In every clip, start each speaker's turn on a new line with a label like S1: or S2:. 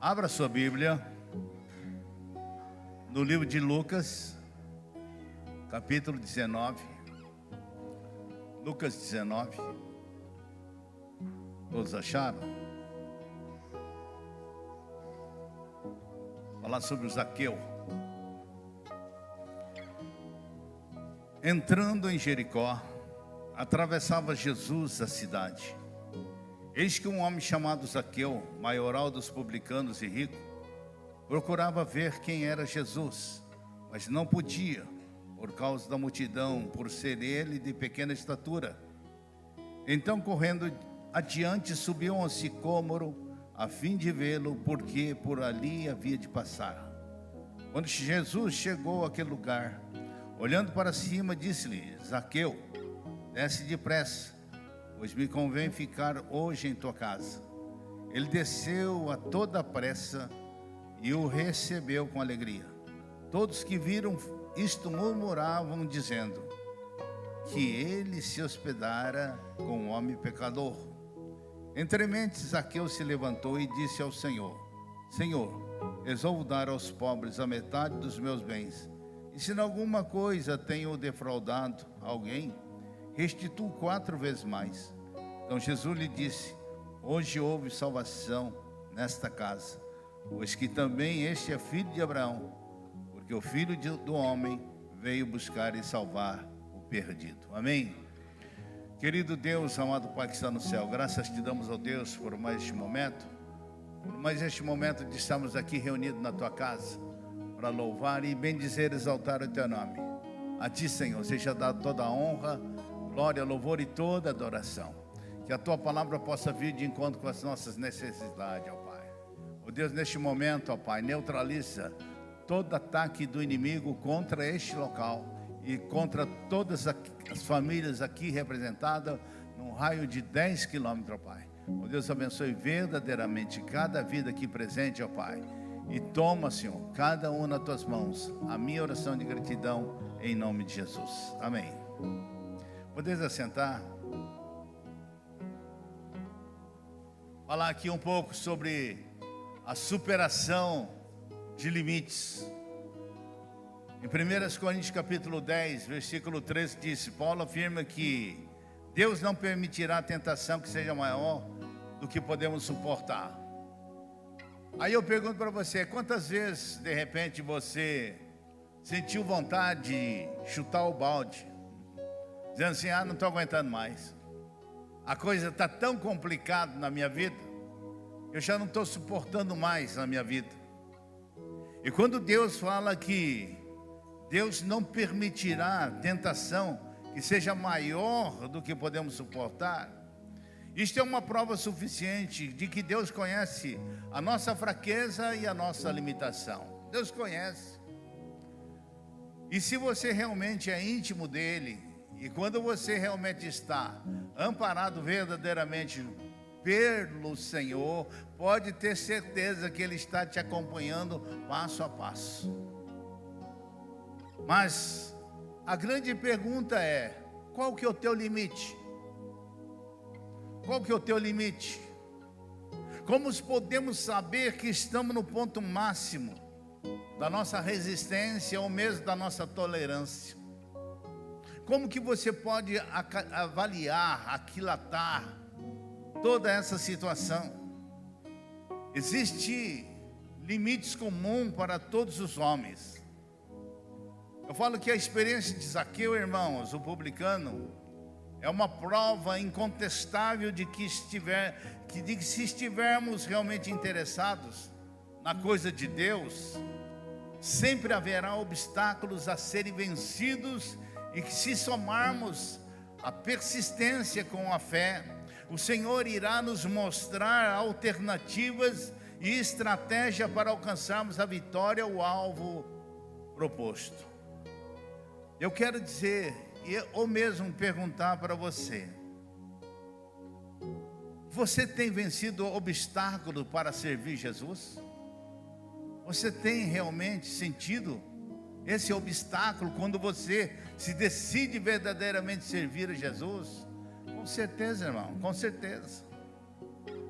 S1: Abra sua Bíblia no livro de Lucas, capítulo 19. Lucas 19. Todos acharam? Falar sobre o Zaqueu. Entrando em Jericó, atravessava Jesus a cidade. Eis que um homem chamado Zaqueu, maioral dos publicanos e rico, procurava ver quem era Jesus, mas não podia, por causa da multidão, por ser ele de pequena estatura. Então, correndo adiante, subiu a um sicômoro, a fim de vê-lo, porque por ali havia de passar. Quando Jesus chegou àquele lugar, olhando para cima, disse-lhe: Zaqueu, desce depressa, pois me convém ficar hoje em tua casa. Ele desceu a toda pressa e o recebeu com alegria. Todos que viram isto murmuravam, dizendo que ele se hospedara com um homem pecador. Entremente, Zaqueu se levantou e disse ao Senhor: Senhor, resolvo dar aos pobres a metade dos meus bens, e se em alguma coisa tenho defraudado alguém, restituo 4 vezes mais. Então Jesus lhe disse: hoje houve salvação nesta casa, pois que também este é filho de Abraão, porque o Filho do Homem veio buscar e salvar o perdido. Amém? Querido Deus, amado Pai que está no céu, graças te damos, ó Deus, por mais este momento, de estarmos aqui reunidos na tua casa, para louvar e bendizer, exaltar o teu nome. A ti, Senhor, seja dada toda a honra, glória, louvor e toda adoração. Que a tua palavra possa vir de encontro com as nossas necessidades, ó Pai. Ó Deus, neste momento, ó Pai, neutraliza todo ataque do inimigo contra este local e contra todas as famílias aqui representadas num raio de 10 quilômetros, ó Pai. Ó Deus, abençoe verdadeiramente cada vida aqui presente, ó Pai. E toma, Senhor, cada um nas tuas mãos. A minha oração de gratidão em nome de Jesus. Amém. Podeis assentar. Falar aqui um pouco sobre a superação de limites. Em 1 Coríntios capítulo 10, versículo 13, diz: Paulo afirma que Deus não permitirá a tentação que seja maior do que podemos suportar. Aí eu pergunto para você: quantas vezes de repente você sentiu vontade de chutar o balde, dizendo assim: não estou aguentando mais, a coisa está tão complicada na minha vida, eu já não estou suportando mais na minha vida. E quando Deus fala que Deus não permitirá tentação que seja maior do que podemos suportar, isto é uma prova suficiente de que Deus conhece a nossa fraqueza e a nossa limitação. Deus conhece. E se você realmente é íntimo dele, e quando você realmente está amparado verdadeiramente pelo Senhor, pode ter certeza que Ele está te acompanhando passo a passo. Mas a grande pergunta é: qual que é o teu limite? Qual que é o teu limite? Como podemos saber que estamos no ponto máximo da nossa resistência ou mesmo da nossa tolerância? Como que você pode avaliar, aquilatar toda essa situação? Existem limites comuns para todos os homens. Eu falo que a experiência de Zaqueu, irmãos, o publicano, é uma prova incontestável de que se estivermos realmente interessados na coisa de Deus, sempre haverá obstáculos a serem vencidos, e que se somarmos a persistência com a fé, o Senhor irá nos mostrar alternativas e estratégia para alcançarmos a vitória, o alvo proposto. Eu quero dizer, ou mesmo perguntar para você: você tem vencido obstáculos para servir Jesus? Você tem realmente sentido esse obstáculo quando você se decide verdadeiramente servir a Jesus? Com certeza, irmão, com certeza.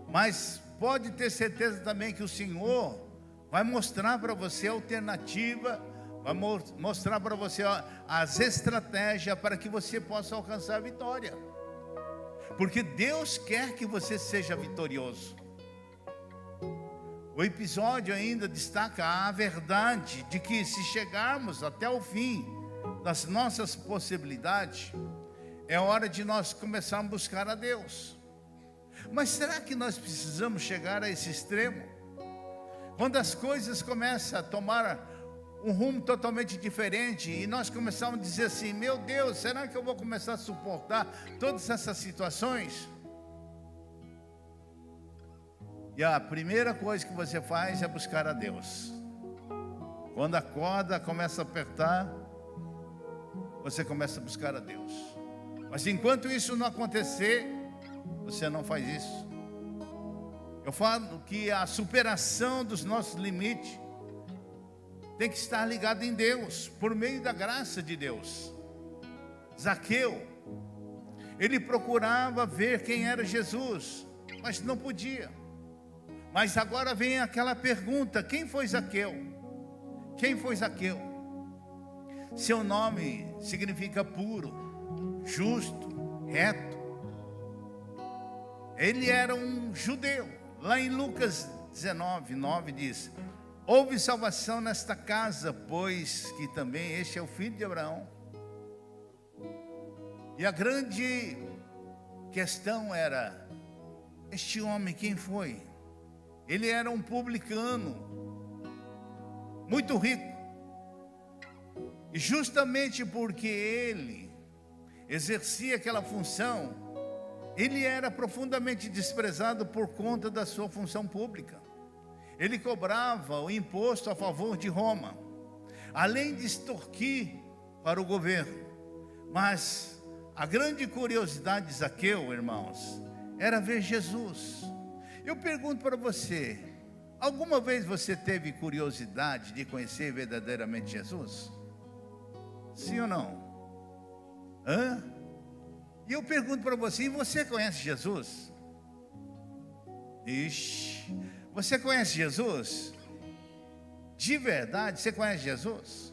S1: Mas pode ter certeza também que o Senhor vai mostrar para você a alternativa, vai mostrar para você as estratégias para que você possa alcançar a vitória. Porque Deus quer que você seja vitorioso. O episódio ainda destaca a verdade de que se chegarmos até o fim das nossas possibilidades, é hora de nós começarmos a buscar a Deus. Mas será que nós precisamos chegar a esse extremo? Quando as coisas começam a tomar um rumo totalmente diferente e nós começamos a dizer assim: meu Deus, será que eu vou começar a suportar todas essas situações? E a primeira coisa que você faz é buscar a Deus. Quando a corda começa a apertar, você começa a buscar a Deus. Mas enquanto isso não acontecer, você não faz isso. Eu falo que a superação dos nossos limites tem que estar ligada em Deus, por meio da graça de Deus. Zaqueu, ele procurava ver quem era Jesus, mas não podia. Mas agora vem aquela pergunta: quem foi Zaqueu? Quem foi Zaqueu? Seu nome significa puro, justo, reto. Ele era um judeu. Lá em Lucas 19:9 diz: houve salvação nesta casa, pois que também este é o filho de Abraão. E a grande questão era: este homem quem foi? Ele era um publicano, muito rico. E justamente porque ele exercia aquela função, ele era profundamente desprezado por conta da sua função pública. Ele cobrava o imposto a favor de Roma, além de extorquir para o governo. Mas a grande curiosidade de Zaqueu, irmãos, era ver Jesus. Eu pergunto para você: alguma vez você teve curiosidade de conhecer verdadeiramente Jesus? Sim ou não? E eu pergunto para você: e você conhece Jesus? Ixi, você conhece Jesus? De verdade, você conhece Jesus?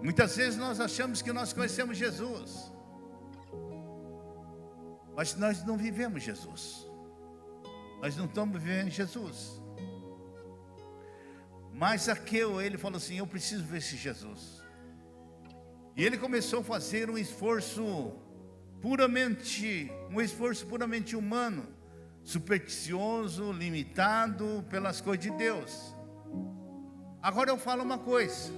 S1: Muitas vezes nós achamos que nós conhecemos Jesus, mas nós não vivemos Jesus. Nós não estamos vivendo Jesus. Mas Zaqueu, ele falou assim: eu preciso ver esse Jesus. E ele começou a fazer um esforço puramente humano, supersticioso, limitado pelas coisas de Deus. Agora eu falo uma coisa: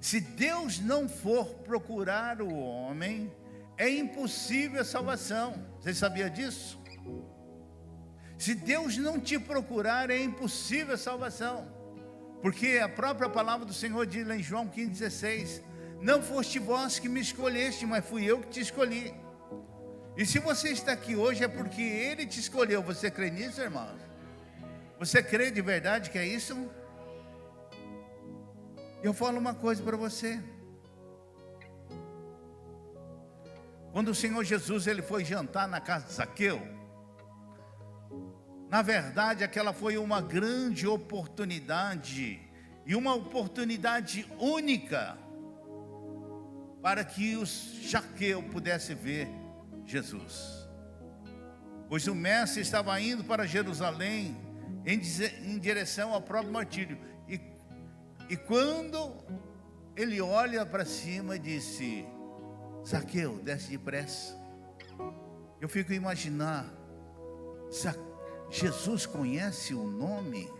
S1: se Deus não for procurar o homem, é impossível a salvação. Você sabia disso? Se Deus não te procurar, é impossível a salvação. Porque a própria palavra do Senhor diz lá em João 15,16: não foste vós que me escolheste, mas fui eu que te escolhi. E se você está aqui hoje, é porque Ele te escolheu. Você crê nisso, irmão? Você crê de verdade que é isso? Eu falo uma coisa para você. Quando o Senhor Jesus ele foi jantar na casa de Zaqueu, na verdade aquela foi uma grande oportunidade, e uma oportunidade única, para que o Zaqueu pudesse ver Jesus. Pois o mestre estava indo para Jerusalém em direção ao próprio martírio. E quando ele olha para cima e disse: Zaqueu, desce depressa. Eu fico a imaginar, Jesus conhece o nome?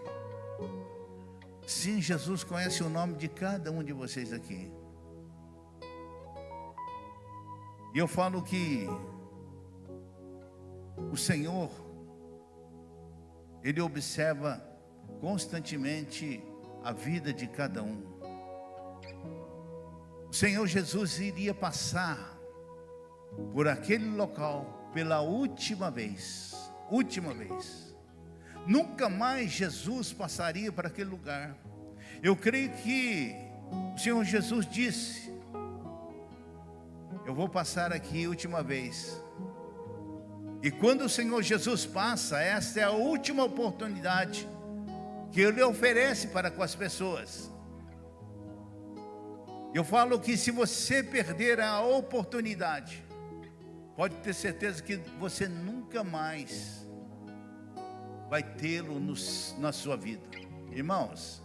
S1: Sim, Jesus conhece o nome de cada um de vocês aqui. E eu falo que o Senhor, Ele observa constantemente a vida de cada um. O Senhor Jesus iria passar por aquele local pela última vez. Nunca mais Jesus passaria por aquele lugar. Eu creio que o Senhor Jesus disse: eu vou passar aqui última vez. E quando o Senhor Jesus passa, esta é a última oportunidade que Ele oferece para com as pessoas. Eu falo que se você perder a oportunidade, pode ter certeza que você nunca mais vai tê-lo na sua vida. Irmãos,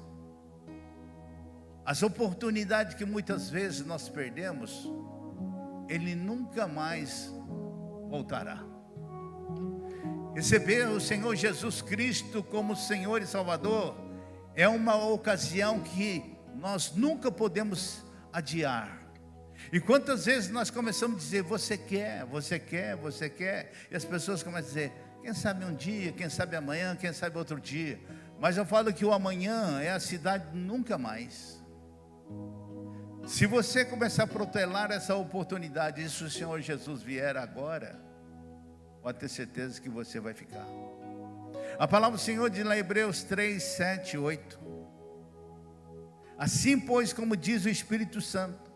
S1: as oportunidades que muitas vezes nós perdemos, Ele nunca mais voltará. Receber o Senhor Jesus Cristo como Senhor e Salvador é uma ocasião que nós nunca podemos adiar. E quantas vezes nós começamos a dizer, você quer, você quer, você quer, e as pessoas começam a dizer, quem sabe um dia, quem sabe amanhã, quem sabe outro dia. Mas eu falo que o amanhã é a cidade nunca mais. Se você começar a protelar essa oportunidade, e se o Senhor Jesus vier agora, pode ter certeza que você vai ficar. A palavra do Senhor diz lá em Hebreus 3, 7, 8. Assim, pois, como diz o Espírito Santo,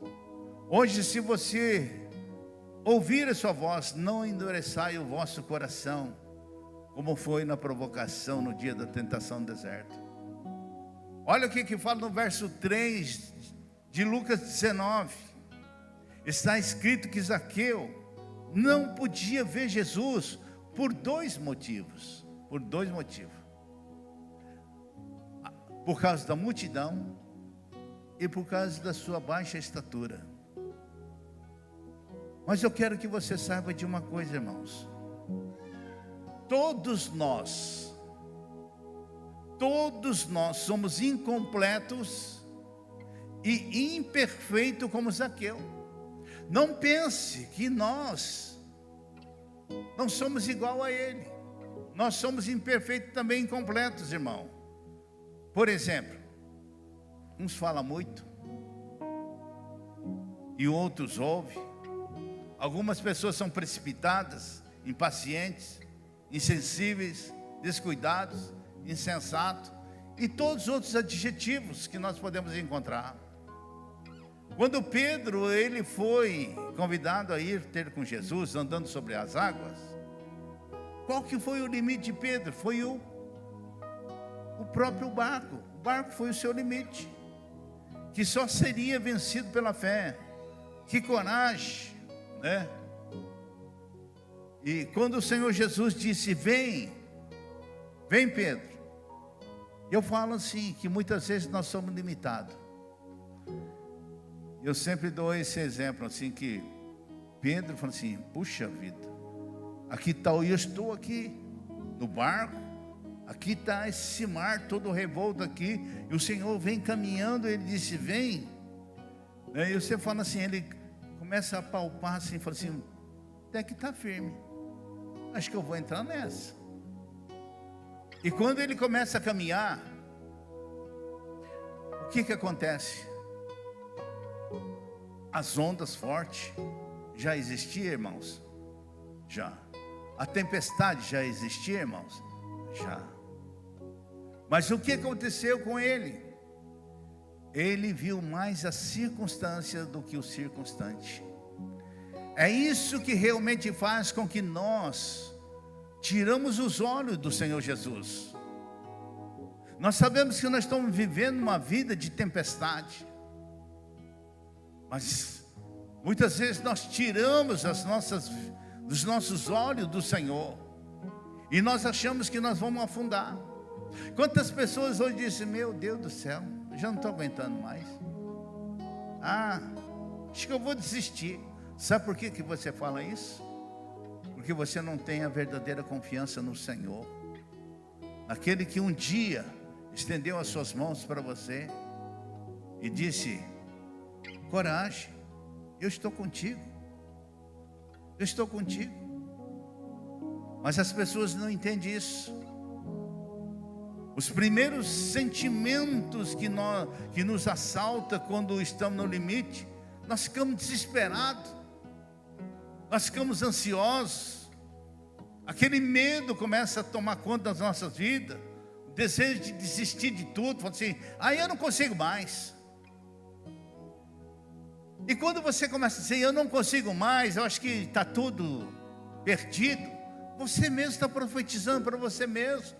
S1: hoje, se você ouvir a sua voz, não endureçai o vosso coração, como foi na provocação no dia da tentação no deserto. Olha o que fala no verso 3 de Lucas 19. Está escrito que Zaqueu não podia ver Jesus por dois motivos. Por dois motivos. Por causa da multidão e por causa da sua baixa estatura. Mas eu quero que você saiba de uma coisa, irmãos. Todos nós somos incompletos e imperfeitos como Zaqueu. Não pense que nós não somos igual a ele. Nós somos imperfeitos também, incompletos, irmão. Por exemplo, uns falam muito e outros ouvem. Algumas pessoas são precipitadas, impacientes, insensíveis, descuidados, insensatos e todos os outros adjetivos que nós podemos encontrar. Quando Pedro ele foi convidado a ir ter com Jesus, andando sobre as águas, qual que foi o limite de Pedro? Foi o próprio barco. O barco foi o seu limite, que só seria vencido pela fé. Que coragem, né? E quando o Senhor Jesus disse, vem Pedro, eu falo assim, que muitas vezes nós somos limitados. Eu sempre dou esse exemplo assim, que Pedro falou assim, puxa vida, aqui está, eu estou aqui no barco, aqui está esse mar todo revolto aqui, e o Senhor vem caminhando, ele disse, vem, e você fala assim, ele começa a palpar assim, fala assim, até que está firme, acho que eu vou entrar nessa. E quando ele começa a caminhar, o que acontece? As ondas fortes já existiam, irmãos? Já. A tempestade já existia, irmãos? Já. Mas o que aconteceu com ele? Ele viu mais a circunstância do que o circunstante. É isso que realmente faz com que nós tiramos os olhos do Senhor Jesus. Nós sabemos que nós estamos vivendo uma vida de tempestade. Mas muitas vezes nós tiramos os nossos olhos do Senhor e nós achamos que nós vamos afundar. Quantas pessoas hoje dizem, meu Deus do céu, eu já não estou aguentando mais. Acho que eu vou desistir. Sabe por que você fala isso? Porque você não tem a verdadeira confiança no Senhor, naquele que um dia estendeu as suas mãos para você e disse, coragem, eu estou contigo. Eu estou contigo. Mas as pessoas não entendem isso. Os primeiros sentimentos que nos assalta quando estamos no limite, nós ficamos desesperados, nós ficamos ansiosos, aquele medo começa a tomar conta das nossas vidas, o desejo de desistir de tudo, falar assim, eu não consigo mais. E quando você começa a dizer, eu não consigo mais, eu acho que está tudo perdido, Você mesmo está profetizando para você mesmo.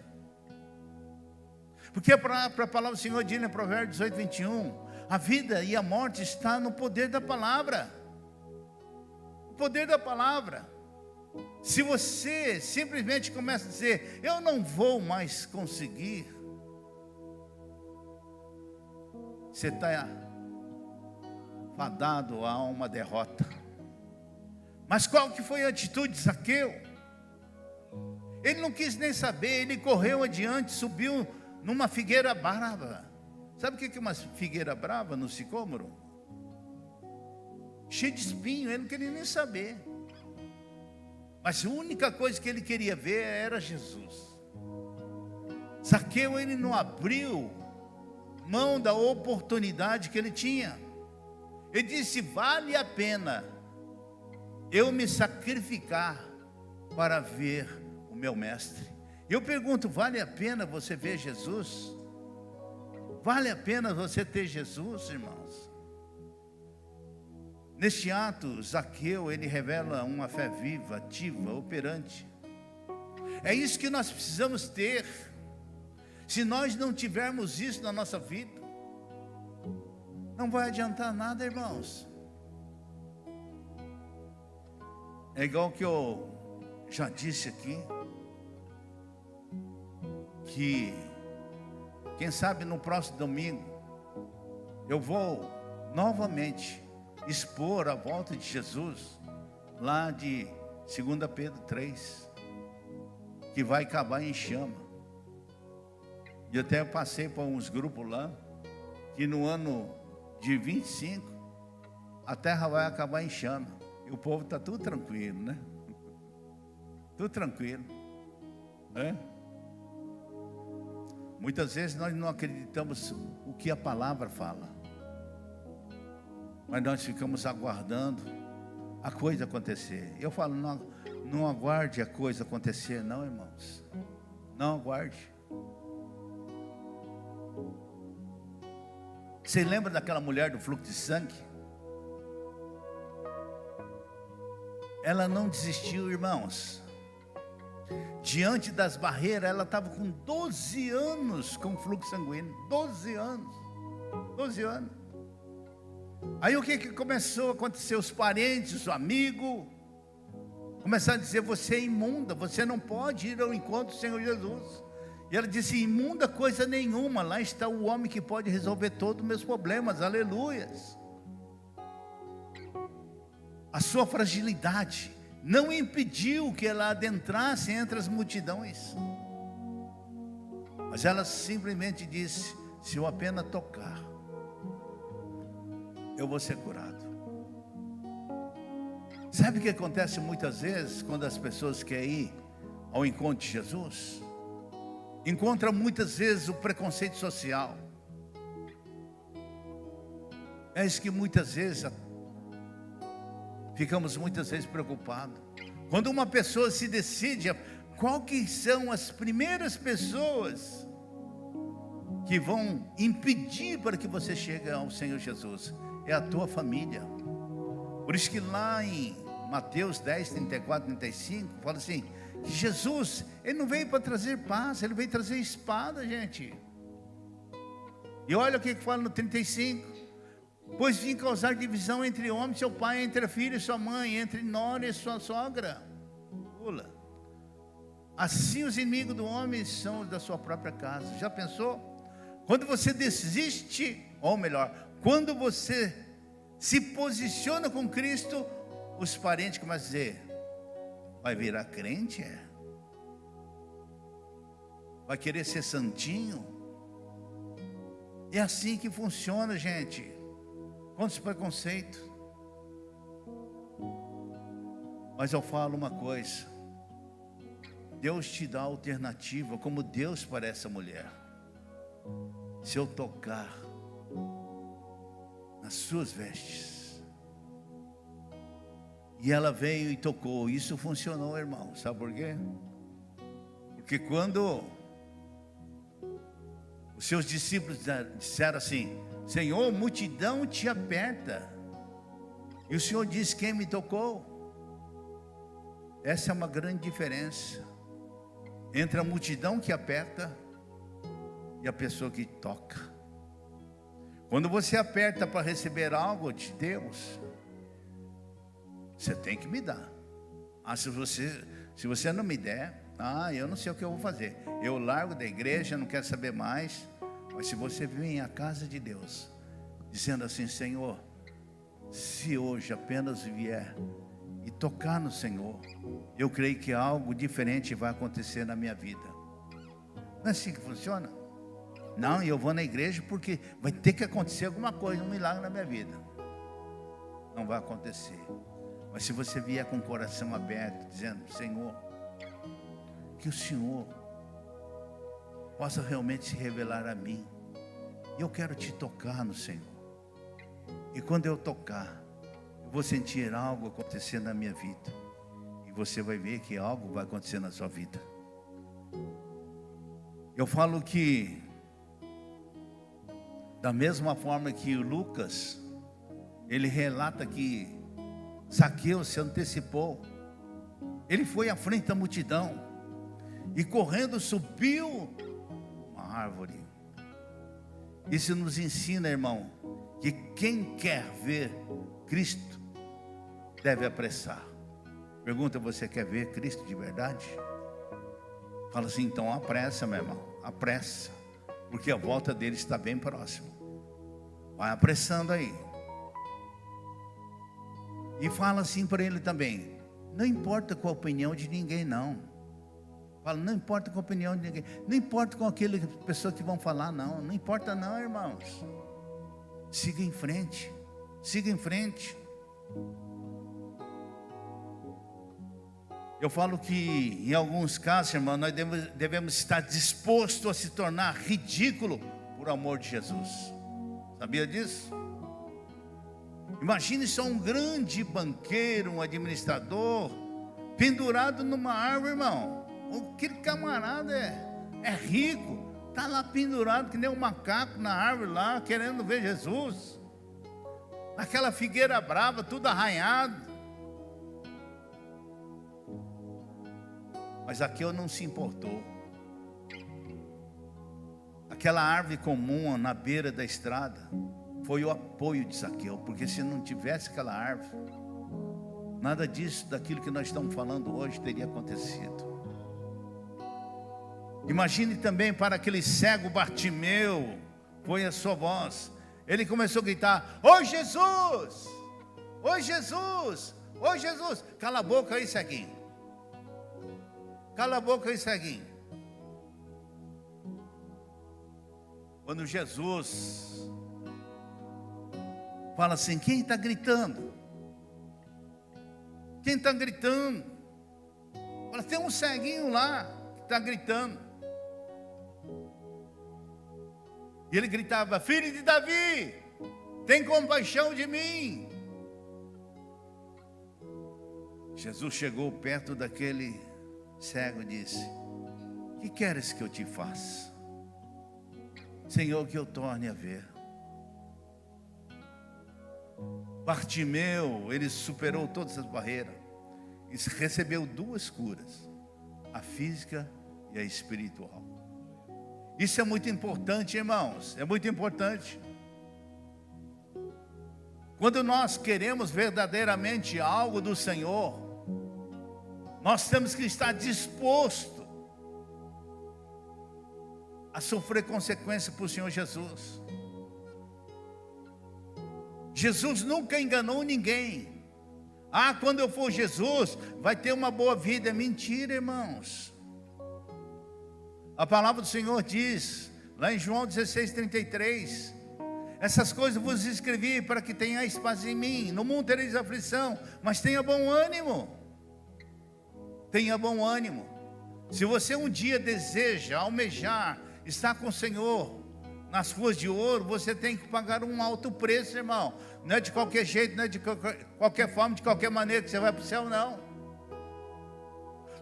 S1: Porque para a palavra do Senhor diz em Provérbios 18, 21, a vida e a morte está no poder da palavra. O poder da palavra. Se você simplesmente começa a dizer, eu não vou mais conseguir, você está fadado a uma derrota. Mas qual que foi a atitude de Zaqueu? Ele não quis nem saber, ele correu adiante, subiu numa figueira brava. Sabe o que é uma figueira brava no sicômoro? Cheio de espinho, ele não queria nem saber. Mas a única coisa que ele queria ver era Jesus. Zaqueu, ele não abriu mão da oportunidade que ele tinha. Ele disse, vale a pena eu me sacrificar para ver o meu mestre. Eu pergunto, vale a pena você ver Jesus? Vale a pena você ter Jesus, irmãos? Neste ato, Zaqueu, ele revela uma fé viva, ativa, operante. É isso que nós precisamos ter. Se nós não tivermos isso na nossa vida, não vai adiantar nada, irmãos. É igual que eu já disse aqui, que quem sabe no próximo domingo eu vou novamente expor a volta de Jesus lá de 2 Pedro 3, que vai acabar em chama. E até passei por uns grupos lá, que no ano de 25 a terra vai acabar em chama. E o povo está tudo tranquilo, né? Tudo tranquilo, né? Muitas vezes nós não acreditamos o que a palavra fala, mas nós ficamos aguardando a coisa acontecer. Eu falo, não aguarde a coisa acontecer, não, irmãos. Não aguarde. Você lembra daquela mulher do fluxo de sangue? Ela não desistiu, irmãos. Diante das barreiras, ela estava com 12 anos com fluxo sanguíneo. 12 anos. 12 anos. Aí o que começou a acontecer? Os parentes, os amigos começaram a dizer, você é imunda, você não pode ir ao encontro do Senhor Jesus. E ela disse, imunda coisa nenhuma, lá está o homem que pode resolver todos os meus problemas, aleluias. A sua fragilidade não impediu que ela adentrasse entre as multidões, mas ela simplesmente disse, se eu apenas tocar, eu vou ser curado. Sabe o que acontece muitas vezes, quando as pessoas querem ir ao encontro de Jesus? Encontra muitas vezes o preconceito social. É isso que muitas vezes ficamos muitas vezes preocupados. Quando uma pessoa se decide, qual que são as primeiras pessoas que vão impedir para que você chegue ao Senhor Jesus? É a tua família. Por isso que lá em Mateus 10, 34, 35, fala assim, que Jesus, Ele não veio para trazer paz, Ele veio trazer espada, gente. E olha o que fala no 35, pois vim causar divisão entre homem e seu pai, entre a filha e sua mãe, entre nora e sua sogra. Pula. Assim os inimigos do homem são os da sua própria casa. Já pensou? Quando você desiste, ou melhor, quando você se posiciona com Cristo, os parentes começam a dizer, vai virar crente, é? Vai querer ser santinho? É assim que funciona, gente. Quantos preconceitos. Mas eu falo uma coisa, Deus te dá alternativa, como Deus para essa mulher. Se eu tocar nas suas vestes, e ela veio e tocou, isso funcionou, irmão. Sabe por quê? Porque quando os seus discípulos disseram assim, Senhor, multidão te aperta, e o Senhor disse, quem me tocou? Essa é uma grande diferença entre a multidão que aperta e a pessoa que toca. Quando você aperta para receber algo de Deus, você tem que me dar. Se você não me der, eu não sei o que eu vou fazer. Eu largo da igreja, não quero saber mais. Mas se você vem à casa de Deus, dizendo assim: Senhor, se hoje apenas vier e tocar no Senhor, eu creio que algo diferente vai acontecer na minha vida. Não é assim que funciona? Não, eu vou na igreja porque vai ter que acontecer alguma coisa, um milagre na minha vida. Não vai acontecer. Mas se você vier com o coração aberto, dizendo: Senhor, que o Senhor possa realmente se revelar a mim, e eu quero te tocar no Senhor. E quando eu tocar, eu vou sentir algo acontecer na minha vida, e você vai ver que algo vai acontecer na sua vida. Eu falo que da mesma forma que o Lucas, ele relata que Zaqueu se antecipou. Ele foi à frente da multidão e correndo subiu uma árvore. Isso nos ensina, irmão, que quem quer ver Cristo deve apressar. Pergunta: você quer ver Cristo de verdade? Fala assim: então apressa, meu irmão, apressa, porque a volta dele está bem próxima. Vai apressando aí. E fala assim para ele também: não importa com a opinião de ninguém, não. Fala: não importa com a opinião de ninguém, não importa com aquele pessoa que vão falar, não importa não, irmãos. Siga em frente, siga em frente. Eu falo que em alguns casos, irmão, nós devemos estar dispostos a se tornar ridículo por amor de Jesus. Sabia disso? Imagine só um grande banqueiro, um administrador, pendurado numa árvore, irmão. Aquele camarada é rico, está lá pendurado que nem um macaco na árvore lá, querendo ver Jesus. Aquela figueira brava, tudo arranhado. Mas Zaqueu não se importou. Aquela árvore comum na beira da estrada foi o apoio de Zaqueu, porque se não tivesse aquela árvore, nada disso, daquilo que nós estamos falando hoje, teria acontecido. Imagine também para aquele cego Bartimeu, foi a sua voz. Ele começou a gritar: ô Jesus! Ô Jesus! Ô Jesus! Cala a boca aí, ceguinho. Cala a boca aí, ceguinho. Quando Jesus fala assim: quem está gritando? Quem está gritando? Fala: tem um ceguinho lá que está gritando. E ele gritava: filho de Davi, tem compaixão de mim. Jesus chegou perto daquele cego e disse: que queres que eu te faça? Senhor, que eu torne a ver. Bartimeu, ele superou todas as barreiras e recebeu duas curas, a física e a espiritual. Isso é muito importante, irmãos, é muito importante. Quando nós queremos verdadeiramente algo do Senhor, nós temos que estar disposto a sofrer consequências para o Senhor Jesus. Jesus nunca enganou ninguém. Quando eu for Jesus, vai ter uma boa vida. É mentira, irmãos. A palavra do Senhor diz, lá em João 16:33, essas coisas vos escrevi para que tenhais paz em mim. No mundo tereis aflição, mas tenha bom ânimo. Tenha bom ânimo. Se você um dia deseja, almejar, estar com o Senhor nas ruas de ouro, você tem que pagar um alto preço, irmão. Não é de qualquer jeito, não é de qualquer forma, de qualquer maneira que você vai para o céu, não.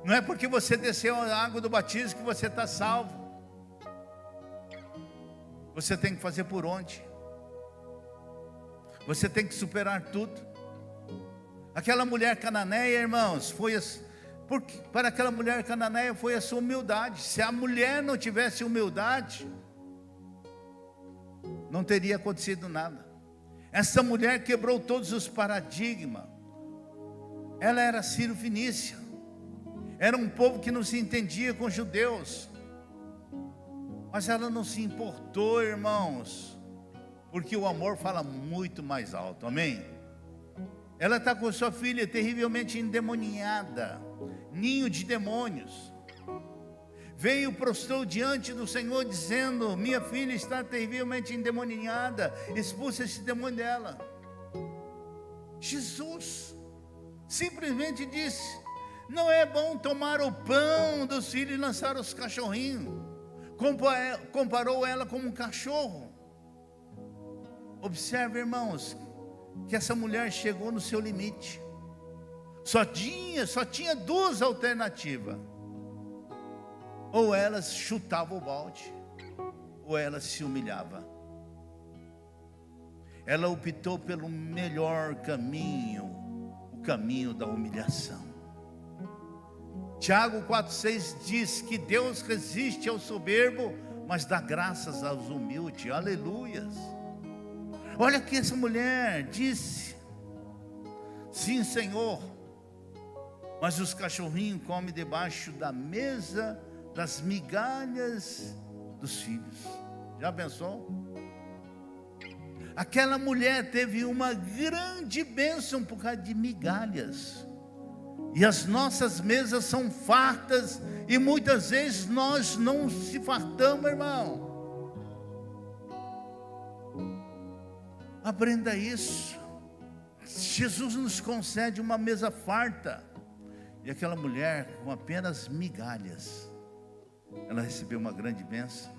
S1: Não é porque você desceu a água do batismo que você está salvo. Você tem que fazer por onde? Você tem que superar tudo. Aquela mulher cananeia, irmãos, Porque para aquela mulher cananeia foi a sua humildade. Se a mulher não tivesse humildade, não teria acontecido nada. Essa mulher quebrou todos os paradigmas. Ela era sírio-fenícia. Era um povo que não se entendia com os judeus. Mas ela não se importou, irmãos, porque o amor fala muito mais alto, amém? Ela está com sua filha terrivelmente endemoniada, ninho de demônios. Veio, prostrou diante do Senhor dizendo: minha filha está terrivelmente endemoniada, expulsa esse demônio dela. Jesus simplesmente disse: não é bom tomar o pão dos filhos e lançar os cachorrinhos. Comparou ela como um cachorro. Observe, irmãos, que essa mulher chegou no seu limite. Só tinha duas alternativas: ou ela chutava o balde, ou ela se humilhava. Ela optou pelo melhor caminho, o caminho da humilhação. Tiago 4,6 diz que Deus resiste ao soberbo, mas dá graças aos humildes. Aleluias. Olha que essa mulher disse: sim, Senhor, mas os cachorrinhos comem debaixo da mesa das migalhas dos filhos. Já pensou? Aquela mulher teve uma grande bênção por causa de migalhas. E as nossas mesas são fartas, e muitas vezes nós não se fartamos, irmão. Aprenda isso. Jesus nos concede uma mesa farta, e aquela mulher com apenas migalhas, ela recebeu uma grande bênção.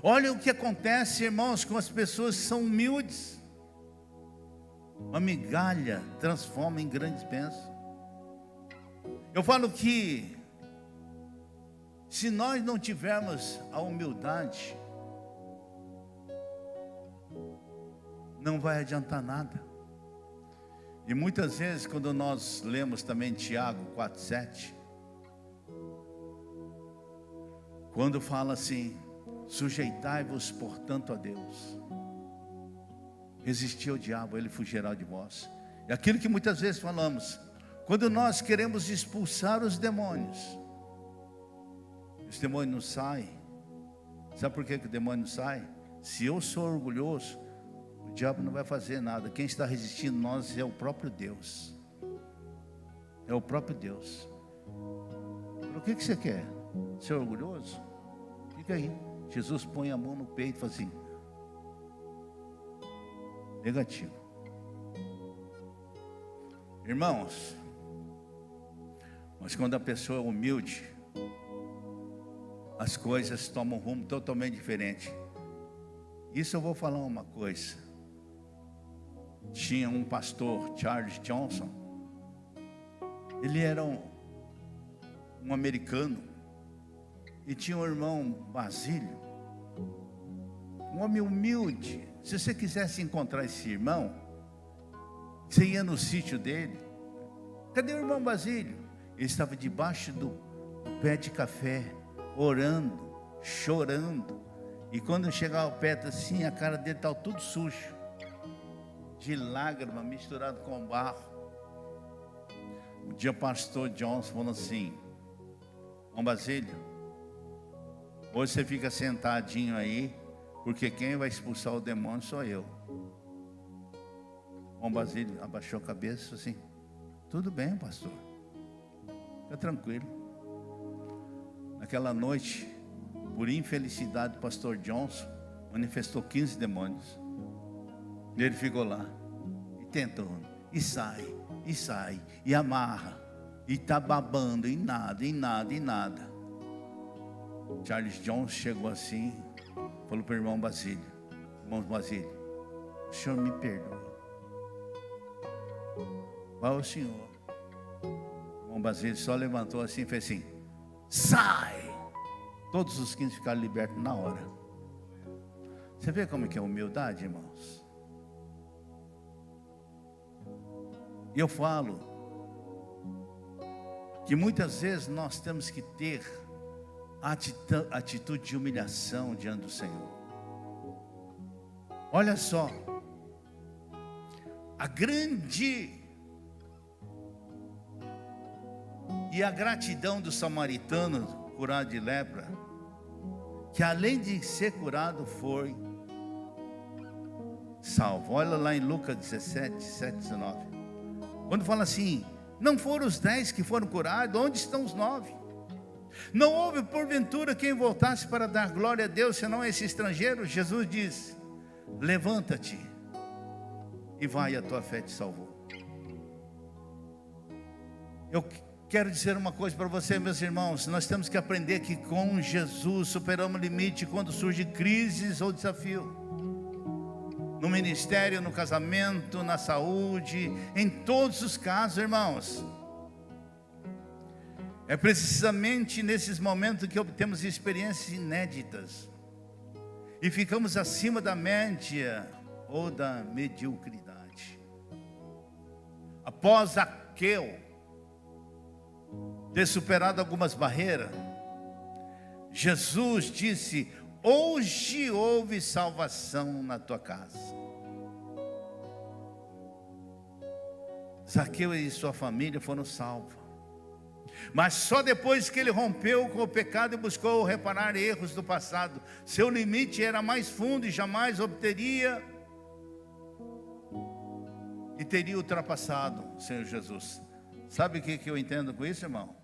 S1: Olha o que acontece, irmãos, com as pessoas que são humildes. Uma migalha transforma em grandes bênçãos. Eu falo que se nós não tivermos a humildade, não vai adiantar nada. E muitas vezes, quando nós lemos também Tiago 4,7, quando fala assim: sujeitai-vos portanto a Deus, resistir ao diabo, ele fugirá de vós. É aquilo que muitas vezes falamos, quando nós queremos expulsar os demônios não saem. Sabe por que o demônio não sai? Se eu sou orgulhoso, o diabo não vai fazer nada. Quem está resistindo nós é o próprio Deus. É o próprio Deus. O que você quer? Ser orgulhoso? Fica aí. Jesus põe a mão no peito e fala assim: negativo. Irmãos, mas quando a pessoa é humilde, as coisas tomam um rumo totalmente diferente. Isso eu vou falar uma coisa. Tinha um pastor, Charles Johnson. Ele era um americano, e tinha um irmão, Basílio, um homem humilde. Se você quisesse encontrar esse irmão, você ia no sítio dele. Cadê o irmão Basílio? Ele estava debaixo do pé de café, orando, chorando. E quando chegava perto assim, a cara dele estava tudo sujo, de lágrima misturado com barro. Um dia o pastor Johnson falou assim: irmão Basílio, hoje você fica sentadinho aí, porque quem vai expulsar o demônio sou eu. O Basílio abaixou a cabeça e falou assim: tudo bem, pastor, fica tranquilo. Naquela noite, por infelicidade do pastor Johnson, manifestou 15 demônios. E ele ficou lá, e tentou, e sai, e amarra, e está babando, e nada. Charles Johnson chegou assim, falou para o irmão Basílio: irmão Basílio, o senhor me perdoa. Qual é o senhor? O irmão Basílio só levantou assim e fez assim: sai! Todos os 15 ficaram libertos na hora. Você vê como que é a humildade, irmãos? E eu falo, que muitas vezes nós temos que ter atitude de humilhação diante do Senhor. Olha só, a grande e a gratidão do samaritano curado de lepra, que além de ser curado foi salvo. Olha lá em Lucas 17, 7, 19. Quando fala assim, não foram os 10 que foram curados, onde estão os 9? Não houve porventura quem voltasse para dar glória a Deus, senão esse estrangeiro? Jesus diz, levanta-te e vai, a tua fé te salvou. Eu quero dizer uma coisa para você, meus irmãos, nós temos que aprender que com Jesus superamos o limite quando surge crises ou desafio. No ministério, no casamento, na saúde, em todos os casos, irmãos. É precisamente nesses momentos que obtemos experiências inéditas e ficamos acima da média ou da mediocridade. Após Zaqueu ter superado algumas barreiras, Jesus disse, hoje houve salvação na tua casa. Zaqueu e sua família foram salvos. Mas só depois que ele rompeu com o pecado e buscou reparar erros do passado. Seu limite era mais fundo e jamais obteria e teria ultrapassado o Senhor Jesus. Sabe o que eu entendo com isso, irmão?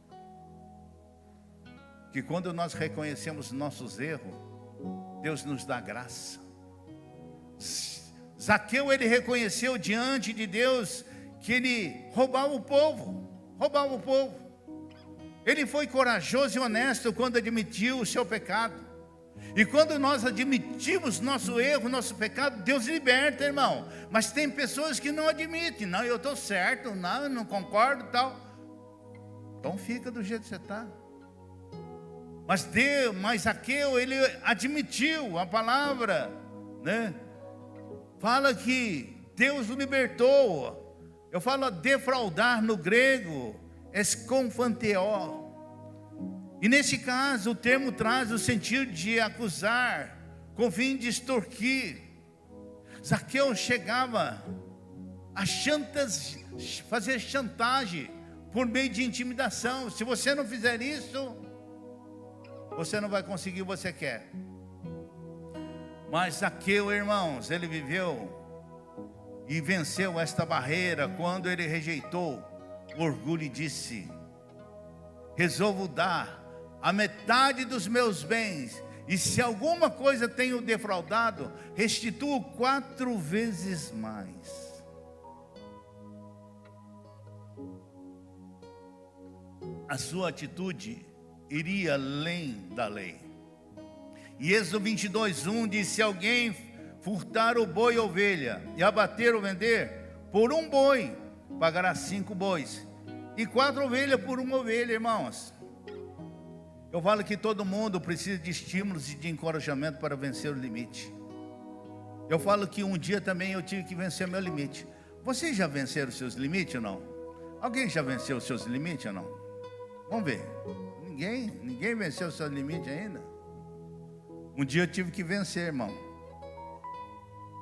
S1: Que quando nós reconhecemos nossos erros, Deus nos dá graça. Zaqueu, ele reconheceu diante de Deus que ele roubava o povo. Ele foi corajoso e honesto quando admitiu o seu pecado. E quando nós admitimos nosso erro, nosso pecado, Deus liberta, irmão. Mas tem pessoas que não admitem. Não, eu estou certo, não, eu não concordo, tal. Então fica do jeito que você está. Mas Zaqueu, ele admitiu a palavra, né? Fala que Deus o libertou. Eu falo defraudar no grego, esconfanteó. E nesse caso o termo traz o sentido de acusar, com fim de extorquir. Zaqueu chegava a fazer chantagem por meio de intimidação. Se você não fizer isso, você não vai conseguir o que você quer. Mas Zaqueu, irmãos, ele viveu e venceu esta barreira quando ele rejeitou o orgulho e disse, resolvo dar a metade dos meus bens, e se alguma coisa tenho defraudado, restituo 4 vezes mais. A sua atitude iria além da lei. E Êxodo 22:1 diz, se alguém furtar o boi ou ovelha, e abater ou vender, por um boi, pagará 5 bois, e 4 ovelhas por uma ovelha, irmãos. Eu falo que todo mundo precisa de estímulos e de encorajamento para vencer o limite. Eu falo que um dia também eu tive que vencer meu limite. Vocês já venceram os seus limites ou não? Alguém já venceu os seus limites ou não? Vamos ver. Ninguém venceu os seus limites ainda? Um dia eu tive que vencer, irmão.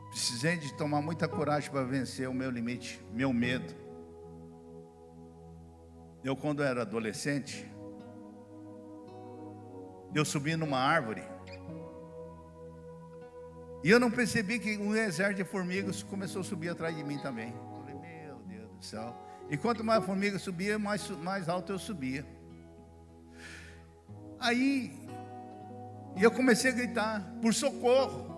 S1: Precisei de tomar muita coragem para vencer o meu limite, meu medo. Eu, quando era adolescente, eu subi numa árvore e eu não percebi que um exército de formigas começou a subir atrás de mim também. Eu falei, meu Deus do céu. E quanto mais a formiga subia, mais alto eu subia. Aí eu comecei a gritar por socorro.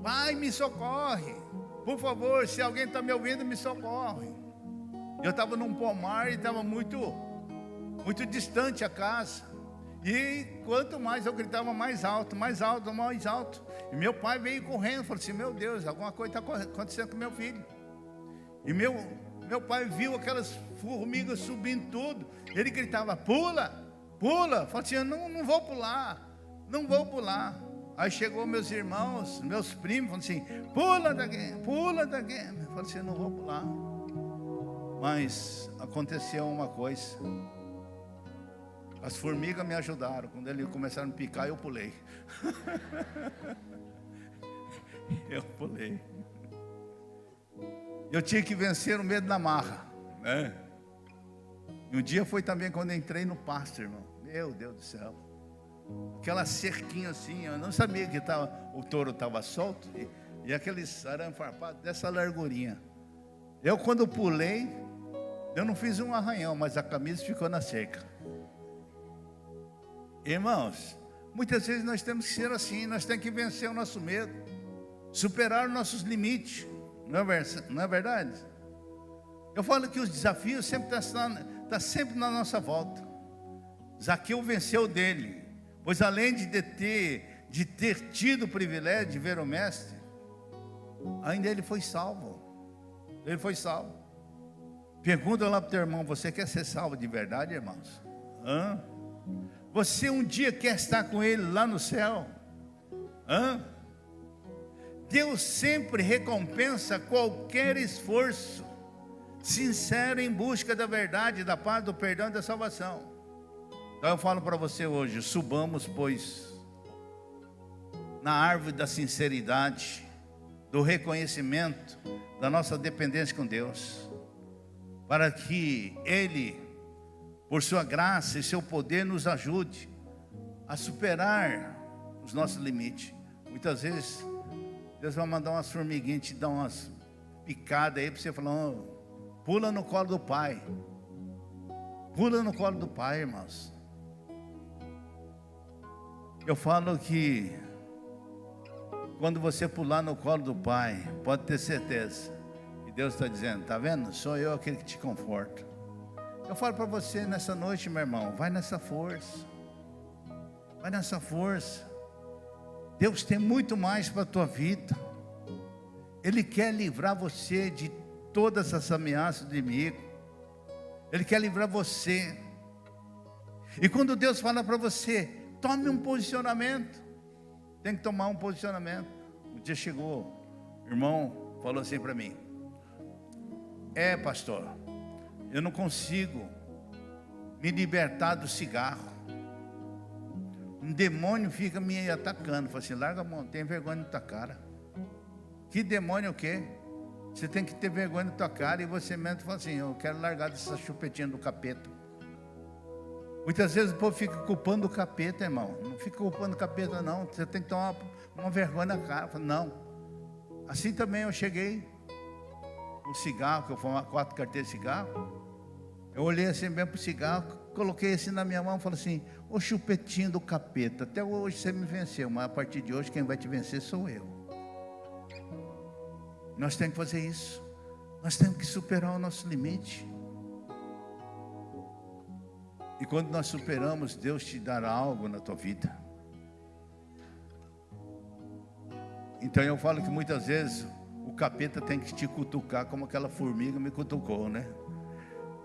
S1: Pai, me socorre, por favor, se alguém está me ouvindo, me socorre. Eu estava num pomar e estava muito distante a casa. E quanto mais eu gritava, mais alto. E meu pai veio correndo, falou assim, meu Deus, alguma coisa está acontecendo com meu filho. E meu pai viu aquelas formigas subindo tudo. Ele gritava, pula. Falei assim, eu não vou pular. Aí chegou meus irmãos, meus primos, falaram assim, pula daqui. Eu falei assim, eu não vou pular. Mas aconteceu uma coisa. As formigas me ajudaram. Quando eles começaram a picar, eu pulei. Eu pulei. Eu tinha que vencer o medo na marra, né? E um dia foi também quando eu entrei no pasto, irmão. Meu Deus do céu. Aquela cerquinha assim, eu não sabia que o touro estava solto. E aqueles arame farpado dessa largurinha. Eu quando pulei, eu não fiz um arranhão, mas a camisa ficou na cerca. Irmãos, muitas vezes nós temos que ser assim. Nós temos que vencer o nosso medo, superar os nossos limites. Não é verdade? Eu falo que os desafios sempre estão sempre na nossa volta. Zaqueu venceu dele, pois além de ter tido o privilégio de ver o mestre, ainda ele foi salvo. Ele foi salvo. Pergunta lá para o teu irmão: você quer ser salvo de verdade, irmãos? Você um dia quer estar com ele lá no céu? Deus sempre recompensa qualquer esforço sincero em busca da verdade, da paz, do perdão e da salvação. Então eu falo para você hoje: subamos, pois, na árvore da sinceridade, do reconhecimento da nossa dependência com Deus, para que Ele, por sua graça e seu poder, nos ajude a superar os nossos limites. Muitas vezes Deus vai mandar umas formiguinhas, te dar umas picadas aí para você falar: pula no colo do Pai. Pula no colo do Pai, irmãos. Eu falo que quando você pular no colo do Pai, pode ter certeza que Deus está dizendo: está vendo? Sou eu aquele que te conforta. Eu falo para você nessa noite, meu irmão, vai nessa força. Vai nessa força. Deus tem muito mais para a tua vida. Ele quer livrar você de todas as ameaças do inimigo. Ele quer livrar você. E quando Deus fala para você: tome um posicionamento, tem que tomar um posicionamento. Um dia chegou, o irmão falou assim para mim: pastor, eu não consigo me libertar do cigarro. Um demônio fica me atacando. Eu falei assim: larga a mão, tem vergonha na tua cara. Que demônio é o quê? Você tem que ter vergonha na tua cara. E você mesmo fala assim: eu quero largar dessa chupetinha do capeta. Muitas vezes o povo fica culpando o capeta, irmão. Não fica culpando o capeta, não. Você tem que tomar uma vergonha na cara. Eu falei: não. Assim também eu cheguei o cigarro, que eu fumava 4 carteiras de cigarro. Eu olhei assim bem para o cigarro, coloquei assim na minha mão e falei assim: ô chupetinho do capeta, até hoje você me venceu, mas a partir de hoje quem vai te vencer sou eu. Nós temos que fazer isso. Nós temos que superar o nosso limite. E quando nós superamos, Deus te dará algo na tua vida. Então eu falo que muitas vezes o capeta tem que te cutucar como aquela formiga me cutucou, né?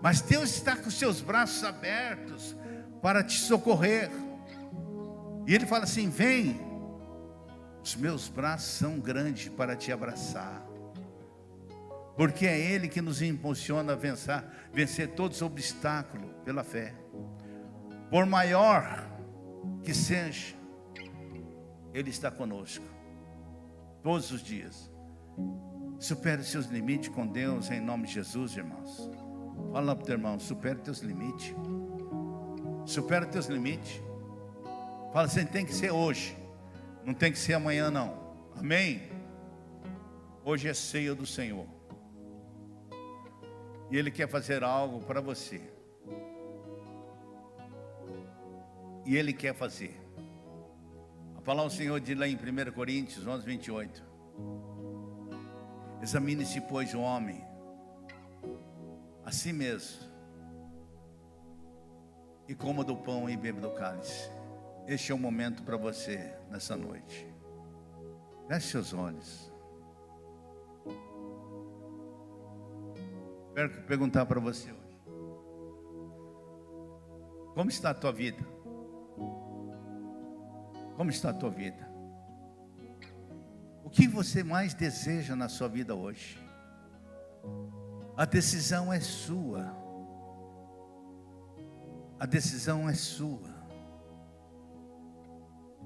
S1: Mas Deus está com os seus braços abertos para te socorrer. E Ele fala assim: vem, os meus braços são grandes para te abraçar. Porque é Ele que nos impulsiona a vencer todos os obstáculos pela fé. Por maior que seja, Ele está conosco todos os dias. Supere seus limites com Deus em nome de Jesus, irmãos. Fala para o teu irmão: supere teus limites. Supera teus limites. Fala assim: tem que ser hoje, não tem que ser amanhã não. Amém? Hoje é ceia do Senhor. E Ele quer fazer algo para você. E Ele quer fazer. A palavra do Senhor diz lá em 1 Coríntios 11, 28. Examine-se, pois, o homem a si mesmo, e coma do pão e beba do cálice. Este é o momento para você nessa noite. Feche seus olhos. Quero perguntar para você hoje: como está a tua vida? Como está a tua vida? O que você mais deseja na sua vida hoje? A decisão é sua. A decisão é sua.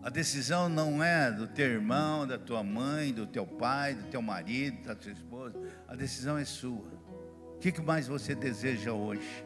S1: A decisão não é do teu irmão, da tua mãe, do teu pai, do teu marido, da tua esposa. A decisão é sua. O que mais você deseja hoje?